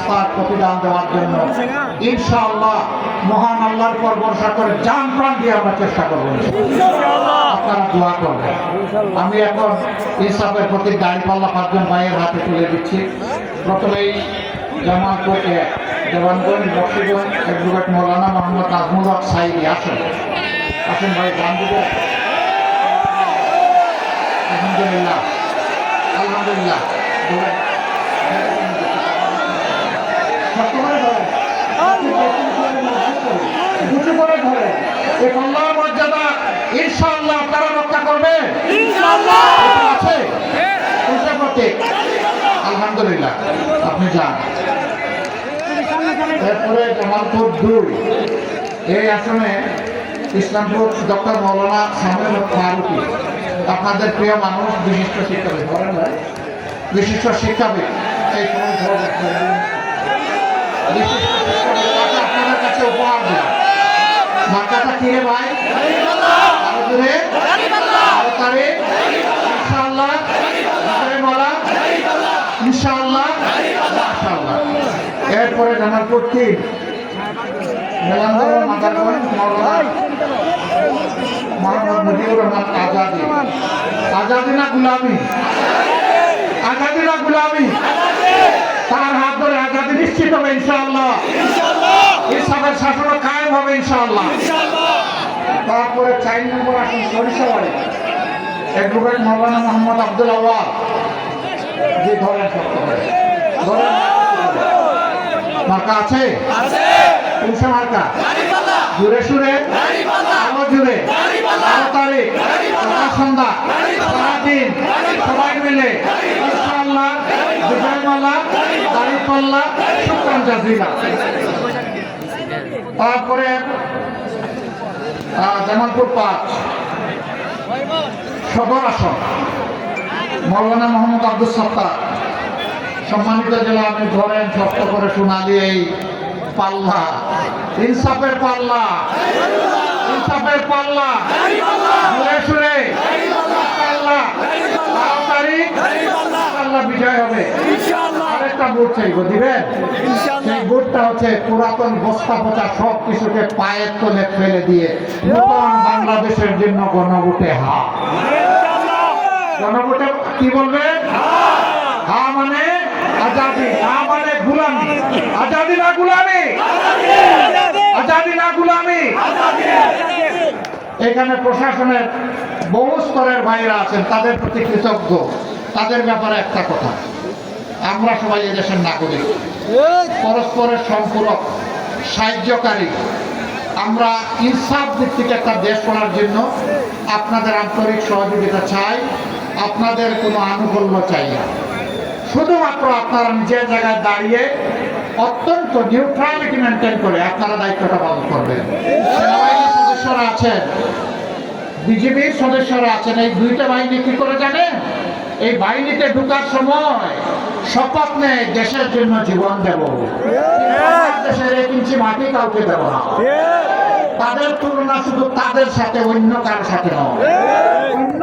রাস্তার প্রতিদান দেওয়ার জন্য ইনশাআল্লাহ মহান আল্লাহর পর ভরসা করে জান প্রাণ দিয়ে আমরা চেষ্টা করবো। আপনারা দোয়া করবেন। আমি এখন ইনসাফের প্রতি দাঁড়িপাল্লা 5 জন ভাইয়ের হাতে তুলে দিচ্ছি। প্রথমেই জামালপুরে দেওয়ানগঞ্জ বক্সিগঞ্জ অ্যাডভোকেট মৌলানা মোহাম্মদ নাজমুল হক সাইদি আসেন আসেন ভাই গান দিবে। আলহামদুলিল্লাহ আলহামদুলিল্লাহ উঁচু করে ধরে এই কল্যাণ মর্যাদা ইনশাআল্লাহ আপনারা রক্ষা করবে আছে। আলহামদুলিল্লাহ আপনি যান। এরপরে জামালপুর 2 এই আসনে ইসলামপুর ডক্টর মৌলানা সামিউল ফারুকী, আপনাদের প্রিয় মানুষ, বিশিষ্ট শিক্ষাবিদ, ধরেন ভাই বিশিষ্ট শিক্ষাবিদ, এই আপনাদের কাছে উপহার দেন। মার্কাটা কি রে ভাই? আরো জোরে, আরো তারে, ইনশাআল্লাহ, ইনশাআল্লাহ, ইনশাআল্লাহ। এরপরে জামালপুর 3 মেলান্দর মাদারগঞ্জ মোহাম্মদ মুজিবুর রহমান আজাদি। আজাদি না গুলামি? আজাদি না গুলামি? তার হাত ধরে আজাদি নিশ্চিত হবে ইনশাআল্লাহ। ইনসাফের শাসন কায়েম হবে ইনশাআল্লাহ। তারপরে 4 নম্বর আসন সরিষাবাড়ি অ্যাডভোকেট মৌলানা মোহাম্মদ আব্দুল আওয়াল। যে ধরেন শক্ত করে ধরেন। মার্কা আছে? কোনসা মার্কা? জুড়ে সুরে, আলো জুড়ে, আলো তারিখ, সন্ধ্যা, সারাদিন সবাই মিলে ইনশাআল্লাহ বিজয়মালা, দাঁড়িপাল্লা, শুকরান জাজিলা। তারপরে জামালপুর 5 সদর আসন মৌলানা মোহাম্মদ আব্দুল সত্তার। সম্মানিত জেলা আপনি ধরেন শক্ত করে শোনালি এই পাল্লা, ইনসাফের পাল্লা, ইনসাফের পাল্লা, সুরে সুরে পাল্লা, 12 তারিখ পাল্লা বিজয় হবে। আরেকটা বুট চাইব, দিবেন? সেই বুটটা হচ্ছে পুরাতন বস্তা পচা সব কিছুকে পায়ের তলে ফেলে দিয়ে নতুন বাংলাদেশের জন্য গণভোটে হা। গণভোটে কি বলবেন? হা মানে আজাদি, না মানে গুলামি। আজাদি না গুলামি? আজাদি না গুলামি? এখানে প্রশাসনের বহু স্তরের ভাইরা আছেন, তাদের প্রতি কৃতজ্ঞ। তাদের ব্যাপারে একটা কথা, আমরা সবাই এদেশের নাগরিক, পরস্পরের সম্পূরক, সাহায্যকারী। আমরা ইনসাফ ভিত্তিক একটা দেশ করার জন্য আপনাদের আন্তরিক সহযোগিতা চাই, আপনাদের কোনো আনুকূল্য চাই না। শুধুমাত্র আপনারা নিজের জায়গায় দাঁড়িয়ে অত্যন্ত নিউট্রালিটি মেনটেন করে আপনারা দায়িত্বটা পালন করবেন। সেনাবাহিনীর সদস্যরা আছেন, বিজিবির সদস্যরা আছেন। এই 2টা বাহিনী কি করে জানেন? এই বাহিনীতে ঢোকার সময় শপথ নেয় দেশের জন্য জীবন দেব, দেশের 1 ইঞ্চি মাটি কাউকে দেব না। তাদের তুলনা শুধু তাদের সাথে, অন্য কারোর সাথে নয়। অন্য